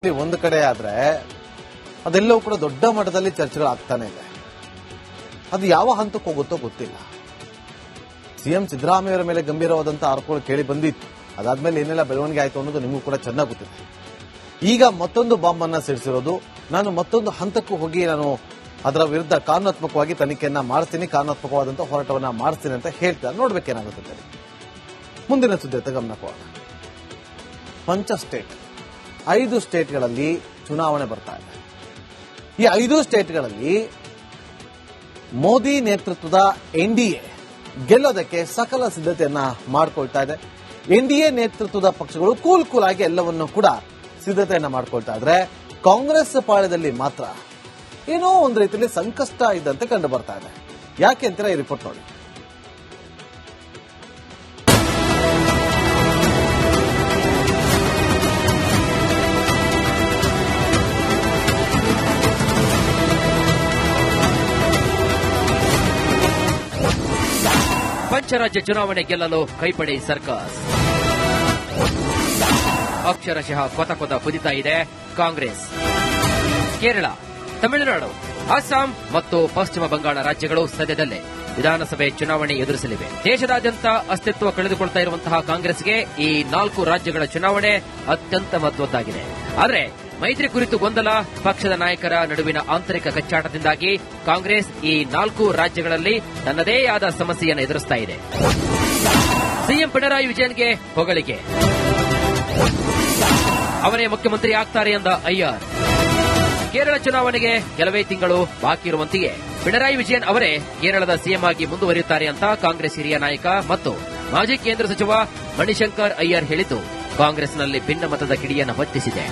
ಒಂದು ಕಡೆ ಆದ್ರೆ ಅದೆಲ್ಲವೂ ಕೂಡ ದೊಡ್ಡ ಮಟ್ಟದಲ್ಲಿ ಚರ್ಚೆಗಳಾಗ್ತಾನೆ ಇದೆ. ಅದು ಯಾವ ಹಂತಕ್ಕೆ ಹೋಗುತ್ತೋ ಗೊತ್ತಿಲ್ಲ. ಸಿಎಂ ಸಿದ್ದರಾಮಯ್ಯವರ ಮೇಲೆ ಗಂಭೀರವಾದಂತಹ ಆರೋಪಗಳು ಕೇಳಿ ಬಂದಿತ್ತು. ಅದಾದ್ಮೇಲೆ ಏನೆಲ್ಲ ಬೆಳವಣಿಗೆ ಆಯ್ತು ಅನ್ನೋದು ನಿಮಗೂ ಕೂಡ ಚೆನ್ನಾಗಿ ಗೊತ್ತಿದೆ. ಈಗ ಮತ್ತೊಂದು ಬಾಂಬ್ ಅನ್ನ ಸಿಡಿಸಿರೋದು, ನಾನು ಮತ್ತೊಂದು ಹಂತಕ್ಕೂ ಹೋಗಿ ನಾನು ಅದರ ವಿರುದ್ಧ ಕಾನೂನಾತ್ಮಕವಾಗಿ ತನಿಖೆಯನ್ನ ಮಾಡಿಸ್ತೀನಿ, ಕಾನೂನಾತ್ಮಕವಾದಂತಹ ಹೋರಾಟವನ್ನ ಮಾಡಿಸ್ತೀನಿ ಅಂತ ಹೇಳ್ತಾರೆ. ನೋಡ್ಬೇಕೇನಾಗುತ್ತೆ. ಮುಂದಿನ ಸುದ್ದಿ ಗಮನ ಕೊಡೋಣ. ಪಂಚ ಸ್ಟೇಟ್ 5 ಸ್ಟೇಟ್ಗಳಲ್ಲಿ ಚುನಾವಣೆ ಬರ್ತಾ ಇದೆ. ಈ 5 ಸ್ಟೇಟ್ಗಳಲ್ಲಿ ಮೋದಿ ನೇತೃತ್ವದ ಎನ್ಡಿಎ ಗೆಲ್ಲೋದಕ್ಕೆ ಸಕಲ ಸಿದ್ಧತೆಯನ್ನ ಮಾಡಿಕೊಳ್ತಾ ಇದೆ. ಎನ್ಡಿಎ ನೇತೃತ್ವದ ಪಕ್ಷಗಳು ಕೂಲ್ ಆಗಿ ಎಲ್ಲವನ್ನೂ ಕೂಡ ಸಿದ್ಧತೆಯನ್ನ ಮಾಡಿಕೊಳ್ತಾ ಇದ್ರೆ, ಕಾಂಗ್ರೆಸ್ ಪಾಳ್ಯದಲ್ಲಿ ಮಾತ್ರ ಏನೋ ಒಂದು ರೀತಿಯಲ್ಲಿ ಸಂಕಷ್ಟ ಇದ್ದಂತೆ ಕಂಡು ಬರ್ತಾ ಇದೆ. ಯಾಕೆ ಅಂತೀರಾ? ಈ ರಿಪೋರ್ಟ್ ನೋಡಿ. ಪಂಚರಾಜ್ಯ ಚುನಾವಣೆ ಗೆಲ್ಲಲು ಕೈಪಡೆ ಸರ್ಕಸ್. ಅಕ್ಷರಶಃ ಕೊತ ಕುದಿತಾ ಇದೆ ಕಾಂಗ್ರೆಸ್. ಕೇರಳ, ತಮಿಳುನಾಡು, ಅಸ್ಸಾಂ ಮತ್ತು ಪಶ್ಚಿಮ ಬಂಗಾಳ ರಾಜ್ಯಗಳು ಸದ್ಯದಲ್ಲೇ ವಿಧಾನಸಭೆ ಚುನಾವಣೆ ಎದುರಿಸಲಿವೆ. ದೇಶದಾದ್ಯಂತ ಅಸ್ತಿತ್ವ ಕಳೆದುಕೊಳ್ತಾ ಇರುವಂತಹ ಕಾಂಗ್ರೆಸ್ಗೆ ಈ 4 ರಾಜ್ಯಗಳ ಚುನಾವಣೆ ಅತ್ಯಂತ ಮಹತ್ವದ್ದಾಗಿದೆ. ಆದರೆ ಮೈತ್ರಿ ಕುರಿತು ಗೊಂದಲ, ಪಕ್ಷದ ನಾಯಕರ ನಡುವಿನ ಆಂತರಿಕ ಕಚ್ಚಾಟದಿಂದಾಗಿ ಕಾಂಗ್ರೆಸ್ ಈ 4 ರಾಜ್ಯಗಳಲ್ಲಿ ತನ್ನದೇ ಆದ ಸಮಸ್ಯೆಯನ್ನು ಎದುರಿಸ್ತಾ ಇದೆ. ಸಿಎಂ ಪಿಣರಾಯಿ ವಿಜಯನ್ಗೆ ಹೊಗಳಿಕೆ. ಅವರೇ ಮುಖ್ಯಮಂತ್ರಿ ಆಗ್ತಾರೆ ಎಂದ ಅಯ್ಯರ್. ಕೇರಳ ಚುನಾವಣೆಗೆ ಕೆಲವೇ ತಿಂಗಳು ಬಾಕಿ ಇರುವಂತೆಯೇ ಪಿಣರಾಯಿ ವಿಜಯನ್ ಅವರೇ ಕೇರಳದ ಸಿಎಂ ಆಗಿ ಮುಂದುವರಿಯುತ್ತಾರೆ ಅಂತ ಕಾಂಗ್ರೆಸ್ ಹಿರಿಯ ನಾಯಕ ಮತ್ತು ಮಾಜಿ ಕೇಂದ್ರ ಸಚಿವ ಮಣಿಶಂಕರ್ ಅಯ್ಯರ್ ಹೇಳಿದ್ದು ಕಾಂಗ್ರೆಸ್ನಲ್ಲಿ ಭಿನ್ನಮತದ ಕಿಡಿಯನ್ನು ಹೊತ್ತಿಸಿದೆ.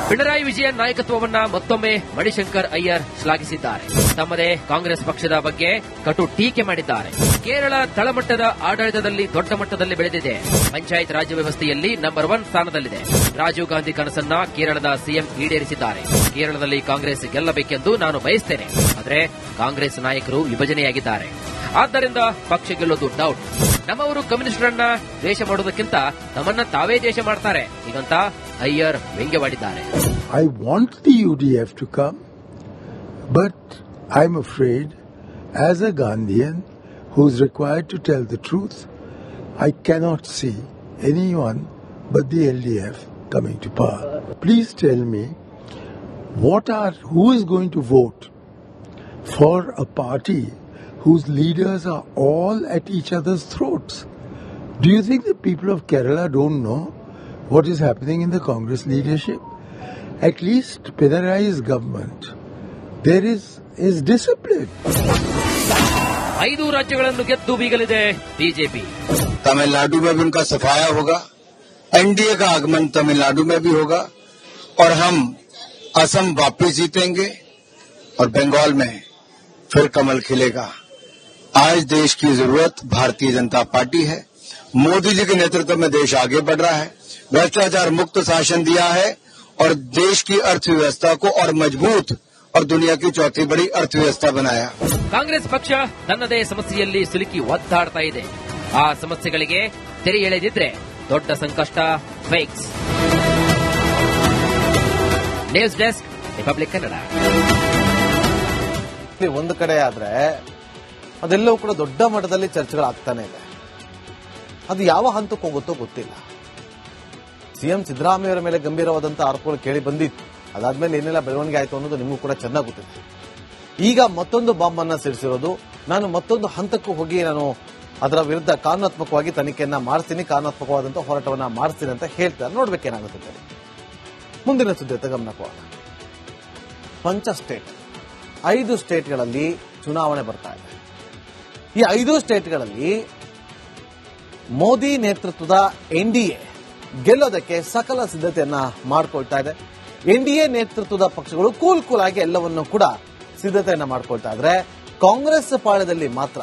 ಪಿಣರಾಯಿ ವಿಜಯನ್ ನಾಯಕತ್ವವನ್ನ ಮತ್ತೊಮ್ಮೆ ಮಣಿಶಂಕರ್ ಅಯ್ಯರ್ ಶ್ಲಾಘಿಸಿದ್ದಾರೆ. ತಮ್ಮದೇ ಕಾಂಗ್ರೆಸ್ ಪಕ್ಷದ ಬಗ್ಗೆ ಕಟು ಟೀಕೆ ಮಾಡಿದ್ದಾರೆ. ಕೇರಳ ತಳಮಟ್ಟದ ಆಡಳಿತದಲ್ಲಿ ದೊಡ್ಡ ಮಟ್ಟದಲ್ಲಿ ಬೆಳೆದಿದೆ. ಪಂಚಾಯತ್ ರಾಜ್ಯ ವ್ಯವಸ್ಥೆಯಲ್ಲಿ ನಂಬರ್ 1 ಸ್ಥಾನದಲ್ಲಿದೆ. ರಾಜೀವ್ ಗಾಂಧಿ ಕನಸನ್ನ ಕೇರಳದ ಸಿಎಂ ಈಡೇರಿಸಿದ್ದಾರೆ. ಕೇರಳದಲ್ಲಿ ಕಾಂಗ್ರೆಸ್ ಗೆಲ್ಲಬೇಕೆಂದು ನಾನು ಬಯಸ್ತೇನೆ. ಆದರೆ ಕಾಂಗ್ರೆಸ್ ನಾಯಕರು ವಿಭಜನೆಯಾಗಿದ್ದಾರೆ. ಆದ್ದರಿಂದ ಪಕ್ಷ ಗೆಲ್ಲೋದು ಡೌಟ್. ನಮ್ಮವರು ಕಮ್ಯುನಿಸ್ಟರನ್ನ ದ್ವೇಷ ಮಾಡೋದಕ್ಕಿಂತ ತಮ್ಮನ್ನ ತಾವೇ ದೇಶ ಮಾಡ್ತಾರೆ ಹೀಗಂತ Iyer ವ್ಯಂಗ್ಯವಾಡಿದ್ದಾರೆ. I want the UDF to come, but I'm afraid as a Gandhian who's required to tell the truth, I cannot see anyone but the LDF coming to power. Please tell me who is going to vote for a party whose leaders are all at each other's throats. Do you think the people of Kerala don't know what is happening in the Congress leadership? At least Pinarai's government, there is discipline. 5 ರಾಜ್ಯಗಳನ್ನು ಗೆದ್ದು ಬೀಗಲಿದೆ BJP. Tamil Nadu में भी उनका सफाया होगा, NDA का आगमन तमिलनाडु में भी होगा और हम असम वापस जीतेंगे और बंगाल में फिर कमल खिलेगा. आज देश की जरूरत भारतीय जनता पार्टी है. मोदी जी के नेतृत्व में देश आगे बढ़ रहा है. भ्रष्टाचार मुक्त शासन दिया है और देश की अर्थव्यवस्था को और मजबूत और दुनिया की चौथी बड़ी अर्थव्यवस्था बनाया. ಕಾಂಗ್ರೆಸ್ ಪಕ್ಷ ತನ್ನದೇ ಸಮಸ್ಯೆಯಲ್ಲಿ ಸಿಲುಕಿ ಒದ್ದಾಡ್ತಾ ಇದೆ. ಆ ಸಮಸ್ಯೆಗಳಿಗೆ ತೆರೆ ಎಳೆದಿದ್ರೆ ದೊಡ್ಡ ಸಂಕಷ್ಟ ಫೇಕ್ಸ್. News desk, Republic Kannada. ಒಂದು ಕಡೆ ಆದ್ರೆ ಅದೆಲ್ಲವೂ ಕೂಡ ದೊಡ್ಡ ಮಟ್ಟದಲ್ಲಿ ಚರ್ಚೆಗಳಾಗ್ತಾನೆ ಇದೆ. ಅದು ಯಾವ ಹಂತಕ್ಕೆ ಹೋಗುತ್ತೋ ಗೊತ್ತಿಲ್ಲ. ಸಿಎಂ ಸಿದ್ದರಾಮಯ್ಯವರ ಮೇಲೆ ಗಂಭೀರವಾದಂತಹ ಆರೋಪಗಳು ಕೇಳಿ ಬಂದಿತ್ತು. ಅದಾದ್ಮೇಲೆ ಏನೆಲ್ಲ ಬೆಳವಣಿಗೆ ಆಯ್ತು ಅನ್ನೋದು ನಿಮಗೂ ಕೂಡ ಚೆನ್ನಾಗಿ ಗೊತ್ತಿದೆ. ಈಗ ಮತ್ತೊಂದು ಬಾಂಬ್ ಅನ್ನ ಸಿಡಿಸಿರೋದು, ನಾನು ಮತ್ತೊಂದು ಹಂತಕ್ಕೂ ಹೋಗಿ ನಾನು ಅದರ ವಿರುದ್ಧ ಕಾನೂನಾತ್ಮಕವಾಗಿ ತನಿಖೆಯನ್ನ ಮಾಡಿಸ್ತೀನಿ, ಕಾನೂನಾತ್ಮಕವಾದಂತಹ ಹೋರಾಟವನ್ನ ಮಾಡಿಸ್ತೀನಿ ಅಂತ ಹೇಳ್ತಾರೆ. ನೋಡ್ಬೇಕೇನಾಗುತ್ತೆ. ಮುಂದಿನ ಸುದ್ದಿ ಗಮನ ಕೊಡೋಣ. ಪಂಚ ಸ್ಟೇಟ್ 5 ಸ್ಟೇಟ್ಗಳಲ್ಲಿ ಚುನಾವಣೆ ಬರ್ತಾ ಇದೆ. ಈ 5 ಸ್ಟೇಟ್ಗಳಲ್ಲಿ ಮೋದಿ ನೇತೃತ್ವದ ಎನ್ಡಿಎ ಗೆಲ್ಲೋದಕ್ಕೆ ಸಕಲ ಸಿದ್ಧತೆಯನ್ನ ಮಾಡಿಕೊಳ್ತಾ ಇದೆ. ಎನ್ಡಿಎ ನೇತೃತ್ವದ ಪಕ್ಷಗಳು ಕೂಲ್ ಆಗಿ ಎಲ್ಲವನ್ನೂ ಕೂಡ ಸಿದ್ಧತೆಯನ್ನ ಮಾಡಿಕೊಳ್ತಾ ಇದ್ರೆ, ಕಾಂಗ್ರೆಸ್ ಪಾಳ್ಯದಲ್ಲಿ ಮಾತ್ರ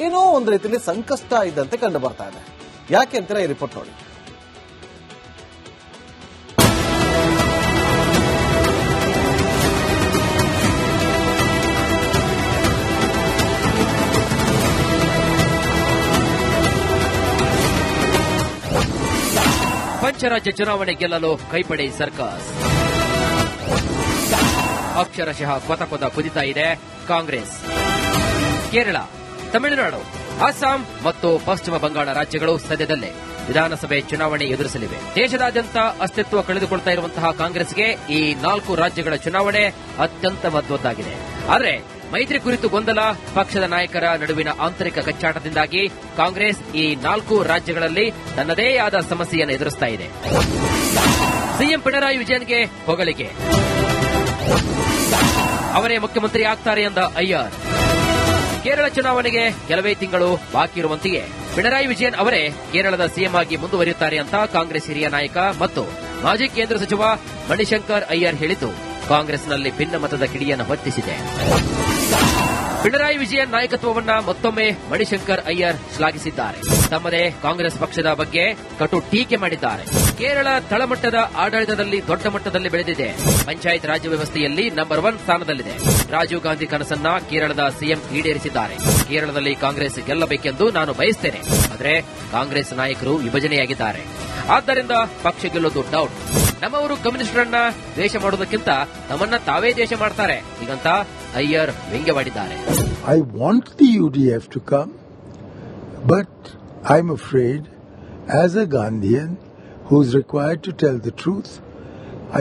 ಏನೋ ಒಂದು ರೀತಿಯಲ್ಲಿ ಸಂಕಷ್ಟ ಇದ್ದಂತೆ ಕಂಡು ಬರ್ತಾ ಇದೆ. ಯಾಕೆ ಅಂತೀರಾ? ಈ ರಿಪೋರ್ಟ್ ನೋಡಿ. ಪಂಚರಾಜ್ಯ ಚುನಾವಣೆ ಗೆಲ್ಲಲು ಕೈಪಡೆ ಸರ್ಕಸ್. ಅಕ್ಷರಶಃ ಕೊತ ಕುದಿತಾ ಇದೆ ಕಾಂಗ್ರೆಸ್. ಕೇರಳ, ತಮಿಳುನಾಡು, ಅಸ್ಸಾಂ ಮತ್ತು ಪಶ್ಚಿಮ ಬಂಗಾಳ ರಾಜ್ಯಗಳು ಸದ್ಯದಲ್ಲೇ ವಿಧಾನಸಭೆ ಚುನಾವಣೆ ಎದುರಿಸಲಿವೆ. ದೇಶದಾದ್ಯಂತ ಅಸ್ತಿತ್ವ ಕಳೆದುಕೊಳ್ತಾ ಇರುವಂತಹ ಕಾಂಗ್ರೆಸ್ಗೆ ಈ 4 ರಾಜ್ಯಗಳ ಚುನಾವಣೆ ಅತ್ಯಂತ ಮಹತ್ವದ್ದಾಗಿದೆ. ಆದರೆ ಮೈತ್ರಿ ಕುರಿತು ಗೊಂದಲ, ಪಕ್ಷದ ನಾಯಕರ ನಡುವಿನ ಆಂತರಿಕ ಕಚ್ಚಾಟದಿಂದಾಗಿ ಕಾಂಗ್ರೆಸ್ ಈ 4 ರಾಜ್ಯಗಳಲ್ಲಿ ತನ್ನದೇ ಆದ ಸಮಸ್ಯೆಯನ್ನು ಎದುರಿಸ್ತಾ ಇದೆ. ಸಿಎಂ ಪಿಣರಾಯಿ ವಿಜಯನ್ಗೆ ಹೊಗಳಿಕೆ. ಅವರೇ ಮುಖ್ಯಮಂತ್ರಿ ಆಗ್ತಾರೆ ಎಂದ ಅಯ್ಯರ್. ಕೇರಳ ಚುನಾವಣೆಗೆ ಕೆಲವೇ ತಿಂಗಳು ಬಾಕಿ ಇರುವಂತೆಯೇ ಪಿಣರಾಯಿ ವಿಜಯನ್ ಅವರೇ ಕೇರಳದ ಸಿಎಂ ಆಗಿ ಮುಂದುವರಿಯುತ್ತಾರೆ ಅಂತ ಕಾಂಗ್ರೆಸ್ ಹಿರಿಯ ನಾಯಕ ಮತ್ತು ಮಾಜಿ ಕೇಂದ್ರ ಸಚಿವ ಮಣಿಶಂಕರ್ ಅಯ್ಯರ್ ಹೇಳಿದ್ದು ಕಾಂಗ್ರೆಸ್ನಲ್ಲಿ ಭಿನ್ನಮತದ ಕಿಡಿಯನ್ನು ಹೊತ್ತಿಸಿದೆ. ಪಿಣರಾಯಿ ವಿಜಯನ್ ನಾಯಕತ್ವವನ್ನ ಮತ್ತೊಮ್ಮೆ ಮಣಿಶಂಕರ್ ಅಯ್ಯರ್ ಶ್ಲಾಘಿಸಿದ್ದಾರೆ. ತಮ್ಮದೇ ಕಾಂಗ್ರೆಸ್ ಪಕ್ಷದ ಬಗ್ಗೆ ಕಟು ಟೀಕೆ ಮಾಡಿದ್ದಾರೆ. ಕೇರಳ ತಳಮಟ್ಟದ ಆಡಳಿತದಲ್ಲಿ ದೊಡ್ಡ ಮಟ್ಟದಲ್ಲಿ ಬೆಳೆದಿದೆ. ಪಂಚಾಯತ್ ರಾಜ್ ವ್ಯವಸ್ಥೆಯಲ್ಲಿ ನಂಬರ್ 1 ಸ್ಥಾನದಲ್ಲಿದೆ. ರಾಜೀವ್ ಗಾಂಧಿ ಕನಸನ್ನ ಕೇರಳದ ಸಿಎಂ ಈಡೇರಿಸಿದ್ದಾರೆ. ಕೇರಳದಲ್ಲಿ ಕಾಂಗ್ರೆಸ್ ಗೆಲ್ಲಬೇಕೆಂದು ನಾನು ಬಯಸ್ತೇನೆ. ಆದರೆ ಕಾಂಗ್ರೆಸ್ ನಾಯಕರು ವಿಭಜನೆಯಾಗಿದ್ದಾರೆ. ಆದ್ದರಿಂದ ಪಕ್ಷ ಗೆಲ್ಲೋದು ಡೌಟ್. ನಮ್ಮವರು ಕಮ್ಯುನಿಸ್ಟರನ್ನ ದ್ವೇಷ ಮಾಡೋದಕ್ಕಿಂತ ತಮ್ಮನ್ನ ತಾವೇ ದೇಶ ಮಾಡ್ತಾರೆ ಹೀಗಂತ Iyer ವ್ಯಂಗ್ಯವಾಡಿದ್ದಾರೆ. I want the UDF to come, but I'm afraid, as a Gandhian who's required to tell the truth,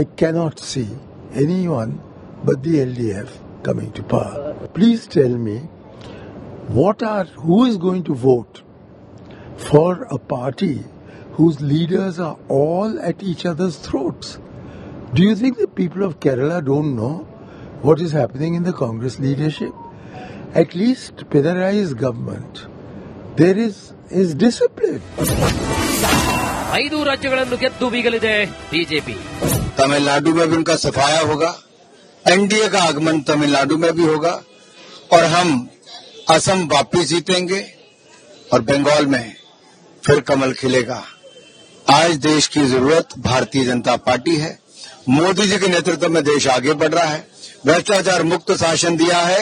I cannot see anyone but the LDF coming to power. Please tell me, who is going to vote for a party whose leaders are all at each other's throats? Do you think the people of Kerala don't know what is happening in the Congress leadership? At least Pinarai's government, there is discipline. 5 ರಾಜ್ಯಗಳನ್ನು ಗೆದ್ದು ಬೀಗಲಿದೆ BJP. Tamil Nadu में भी उनका सफाया होगा, NDA का आगमन तमिलनाडु में भी होगा और हम असम वापिस जीतेंगे और बंगाल में फिर कमल खिलेगा. आज देश की जरूरत भारतीय जनता पार्टी है. मोदी जी के नेतृत्व में देश आगे बढ़ रहा है. भ्रष्टाचार मुक्त शासन दिया है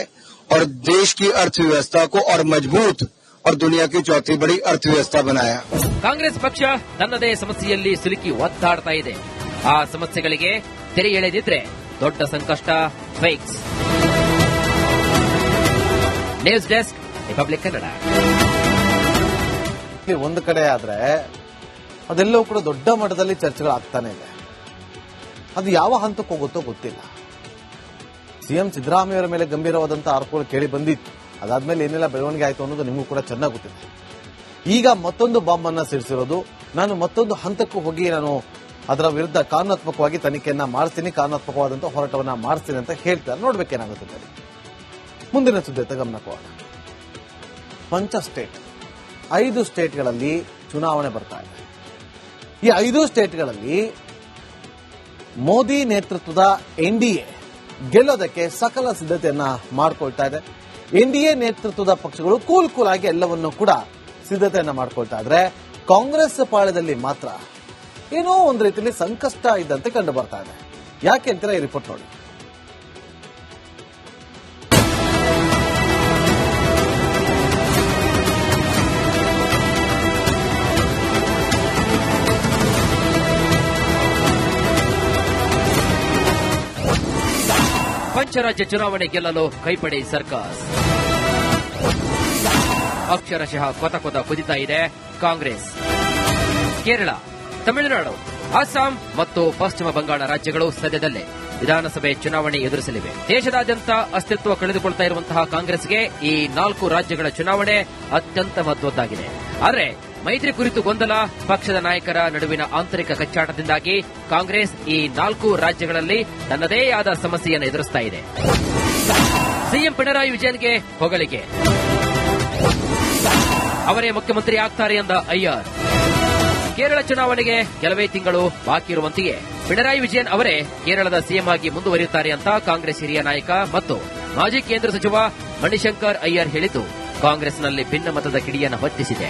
और देश की अर्थव्यवस्था को और मजबूत और दुनिया की चौथी बड़ी अर्थव्यवस्था बनाया. ಕಾಂಗ್ರೆಸ್ ಪಕ್ಷ ತನ್ನದೇ ಸಮಸ್ಯೆಯಲ್ಲಿ ಸಿಲುಕಿ ಒದ್ದಾಡ್ತಾ ಇದೆ. ಆ ಸಮಸ್ಯೆಗಳಿಗೆ ತೆರೆ ಎಳೆದಿದ್ರೆ ದೊಡ್ಡ ಸಂಕಷ್ಟ ಫೇಕ್ಸ್. News desk, Republic Kannada. ಒಂದು ಕಡೆ ಆದ್ರೆ ಅದೆಲ್ಲವೂ ಕೂಡ ದೊಡ್ಡ ಮಟ್ಟದಲ್ಲಿ ಚರ್ಚೆಗಳಾಗ್ತಾನೆ ಇದೆ. ಅದು ಯಾವ ಹಂತಕ್ಕೆ ಹೋಗುತ್ತೋ ಗೊತ್ತಿಲ್ಲ. ಸಿಎಂ ಸಿದ್ದರಾಮಯ್ಯವರ ಮೇಲೆ ಗಂಭೀರವಾದಂತಹ ಆರೋಪಗಳು ಕೇಳಿ ಬಂದಿತ್ತು. ಅದಾದ್ಮೇಲೆ ಏನೆಲ್ಲ ಬೆಳವಣಿಗೆ ಆಯಿತು ಅನ್ನೋದು ನಿಮಗೂ ಕೂಡ ಚೆನ್ನಾಗಿ ಗೊತ್ತಿದೆ. ಈಗ ಮತ್ತೊಂದು ಬಾಂಬ್ ಅನ್ನ ಸಿಡಿಸಿರೋದು, ನಾನು ಮತ್ತೊಂದು ಹಂತಕ್ಕೂ ಹೋಗಿ ನಾನು ಅದರ ವಿರುದ್ಧ ಕಾನೂನಾತ್ಮಕವಾಗಿ ತನಿಖೆಯನ್ನ ಮಾಡಿಸ್ತೀನಿ, ಕಾನೂನಾತ್ಮಕವಾದಂತಹ ಹೋರಾಟವನ್ನ ಮಾಡಿಸ್ತೀನಿ ಅಂತ ಹೇಳ್ತಾರೆ. ನೋಡ್ಬೇಕೇನಾಗುತ್ತೆ. ಮುಂದಿನ ಸುದ್ದಿ ಗಮನ ಕೊಡೋಣ. ಸ್ಟೇಟ್ 5 ಸ್ಟೇಟ್ಗಳಲ್ಲಿ ಚುನಾವಣೆ ಬರ್ತಾ ಇದೆ. ಈ 5 ಸ್ಟೇಟ್ಗಳಲ್ಲಿ ಮೋದಿ ನೇತೃತ್ವದ ಎನ್ಡಿಎ ಗೆಲ್ಲೋದಕ್ಕೆ ಸಕಲ ಸಿದ್ಧತೆಯನ್ನ ಮಾಡಿಕೊಳ್ತಾ ಇದೆ. ಎನ್ಡಿಎ ನೇತೃತ್ವದ ಪಕ್ಷಗಳು ಕೂಲ್ ಆಗಿ ಎಲ್ಲವನ್ನೂ ಕೂಡ ಸಿದ್ಧತೆಯನ್ನ ಮಾಡಿಕೊಳ್ತಾ ಇದ್ರೆ, ಕಾಂಗ್ರೆಸ್ ಪಾಳ್ಯದಲ್ಲಿ ಮಾತ್ರ ಏನೋ ಒಂದು ರೀತಿಯಲ್ಲಿ ಸಂಕಷ್ಟ ಇದ್ದಂತೆ ಕಂಡು ಬರ್ತಾ ಇದೆ. ಯಾಕೆ ಅಂತೀರಾ? ಈ ರಿಪೋರ್ಟ್ ನೋಡಿ. ಪಂಚರಾಜ್ಯ ಚುನಾವಣೆ ಗೆಲ್ಲಲು ಕೈಪಡೆ ಸರ್ಕಸ್. ಅಕ್ಷರಶಃ ಕೊತ ಕುದಿತಾ ಇದೆ ಕಾಂಗ್ರೆಸ್. ಕೇರಳ, ತಮಿಳುನಾಡು, ಅಸ್ಸಾಂ ಮತ್ತು ಪಶ್ಚಿಮ ಬಂಗಾಳ ರಾಜ್ಯಗಳು ಸದ್ಯದಲ್ಲೇ ವಿಧಾನಸಭೆ ಚುನಾವಣೆ ಎದುರಿಸಲಿವೆ. ದೇಶದಾದ್ಯಂತ ಅಸ್ತಿತ್ವ ಕಳೆದುಕೊಳ್ತಾ ಇರುವಂತಹ ಕಾಂಗ್ರೆಸ್ಗೆ ಈ 4 ರಾಜ್ಯಗಳ ಚುನಾವಣೆ ಅತ್ಯಂತ ಮಹತ್ವದ್ದಾಗಿದೆ. ಆದರೆ ಮೈತ್ರಿ ಕುರಿತು ಗೊಂದಲ, ಪಕ್ಷದ ನಾಯಕರ ನಡುವಿನ ಆಂತರಿಕ ಕಚ್ಚಾಟದಿಂದಾಗಿ ಕಾಂಗ್ರೆಸ್ ಈ 4 ರಾಜ್ಯಗಳಲ್ಲಿ ತನ್ನದೇ ಆದ ಸಮಸ್ಯೆಯನ್ನು ಎದುರಿಸ್ತಾ ಇದೆ. ಸಿಎಂ ಪಿಣರಾಯಿ ವಿಜಯನ್ಗೆ ಹೊಗಳಿಕೆ. ಅವರೇ ಮುಖ್ಯಮಂತ್ರಿ ಆಗ್ತಾರೆ ಎಂದ ಅಯ್ಯರ್. ಕೇರಳ ಚುನಾವಣೆಗೆ ಕೆಲವೇ ತಿಂಗಳು ಬಾಕಿ ಇರುವಂತೆಯೇ ಪಿಣರಾಯಿ ವಿಜಯನ್ ಅವರೇ ಕೇರಳದ ಸಿಎಂ ಆಗಿ ಮುಂದುವರಿಯುತ್ತಾರೆ ಅಂತ ಕಾಂಗ್ರೆಸ್ ಹಿರಿಯ ನಾಯಕ ಮತ್ತು ಮಾಜಿ ಕೇಂದ್ರ ಸಚಿವ ಮಣಿಶಂಕರ್ ಅಯ್ಯರ್ ಹೇಳಿದ್ದು ಕಾಂಗ್ರೆಸ್ನಲ್ಲಿ ಭಿನ್ನಮತದ ಕಿಡಿಯನ್ನು ಹೊತ್ತಿಸಿದೆ.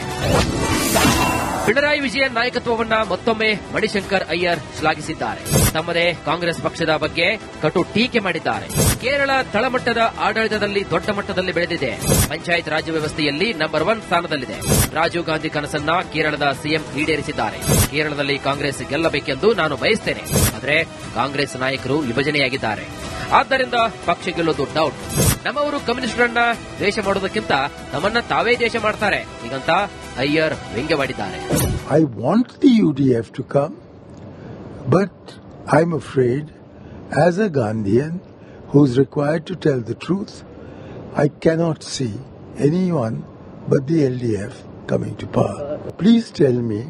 ಪಿಣರಾಯಿ ವಿಜಯನ್ ನಾಯಕತ್ವವನ್ನ ಮತ್ತೊಮ್ಮೆ ಮಣಿಶಂಕರ್ ಅಯ್ಯರ್ ಶ್ಲಾಘಿಸಿದ್ದಾರೆ. ತಮ್ಮದೇ ಕಾಂಗ್ರೆಸ್ ಪಕ್ಷದ ಬಗ್ಗೆ ಕಟು ಟೀಕೆ ಮಾಡಿದ್ದಾರೆ. ಕೇರಳ ತಳಮಟ್ಟದ ಆಡಳಿತದಲ್ಲಿ ದೊಡ್ಡ ಮಟ್ಟದಲ್ಲಿ ಬೆಳೆದಿದೆ. ಪಂಚಾಯತ್ ರಾಜ್ ವ್ಯವಸ್ಥೆಯಲ್ಲಿ ನಂಬರ್ 1 ಸ್ಥಾನದಲ್ಲಿದೆ. ರಾಜೀವ್ ಗಾಂಧಿ ಕನಸನ್ನ ಕೇರಳದ ಸಿಎಂ ಈಡೇರಿಸಿದ್ದಾರೆ. ಕೇರಳದಲ್ಲಿ ಕಾಂಗ್ರೆಸ್ ಗೆಲ್ಲಬೇಕೆಂದು ನಾನು ಬಯಸ್ತೇನೆ. ಆದರೆ ಕಾಂಗ್ರೆಸ್ ನಾಯಕರು ವಿಭಜನೆಯಾಗಿದ್ದಾರೆ. ಆದ್ದರಿಂದ ಪಕ್ಷ ಗೆಲ್ಲೋದು ಡೌಟ್. ನಮ್ಮವರು ಕಮ್ಯುನಿಸ್ಟರನ್ನ ದ್ವೇಷ ಮಾಡೋದಕ್ಕಿಂತ ನಮ್ಮನ್ನ ತಾವೇ ದ್ವೇಷ ಮಾಡ್ತಾರೆ ಹೀಗಂತ Iyer ವ್ಯಂಗ್ಯವಾಡಿದ್ದಾರೆ. I want the UDF to come, but I'm afraid, as a Gandhian who's required to tell the truth, I cannot see anyone but the LDF coming to power. Please tell me,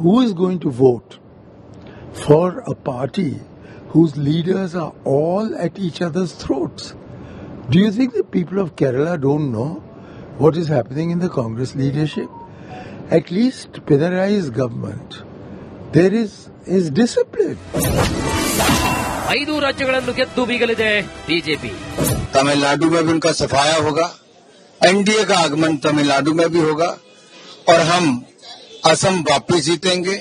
who is going to vote for a party whose leaders are all at each other's throats? Do you think the people of Kerala don't know what is happening in the Congress leadership? At least Pinarai's government, there is discipline. 5 ರಾಜ್ಯಗಳನ್ನು ಗೆದ್ದು ಬೀಗಲಿದೆ BJP. Tamil Nadu में भी उनका सफाया होगा, NDA का आगमन तमिलनाडु में भी होगा और हम असम वापस जीतेंगे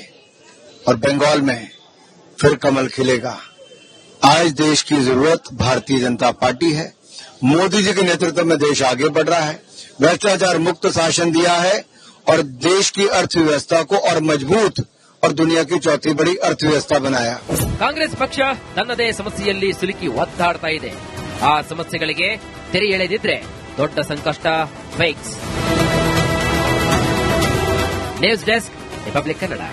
और बंगाल में फिर कमल खिलेगा. आज देश की जरूरत भारतीय जनता पार्टी है. मोदी जी के नेतृत्व में देश आगे बढ़ रहा है. भ्रष्टाचार मुक्त शासन दिया है और देश की अर्थव्यवस्था को और मजबूत और दुनिया की चौथी बड़ी अर्थव्यवस्था बनाया. ಕಾಂಗ್ರೆಸ್ ಪಕ್ಷ ತನ್ನದೇ ಸಮಸ್ಯೆಯಲ್ಲಿ ಸಿಲುಕಿ ಒದ್ದಾಡ್ತಾ ಇದೆ. ಆ ಸಮಸ್ಯೆಗಳಿಗೆ ತೆರೆ ಎಳೆದಿದ್ರೆ ದೊಡ್ಡ ಸಂಕಷ್ಟ fix. News desk Republic Kannada.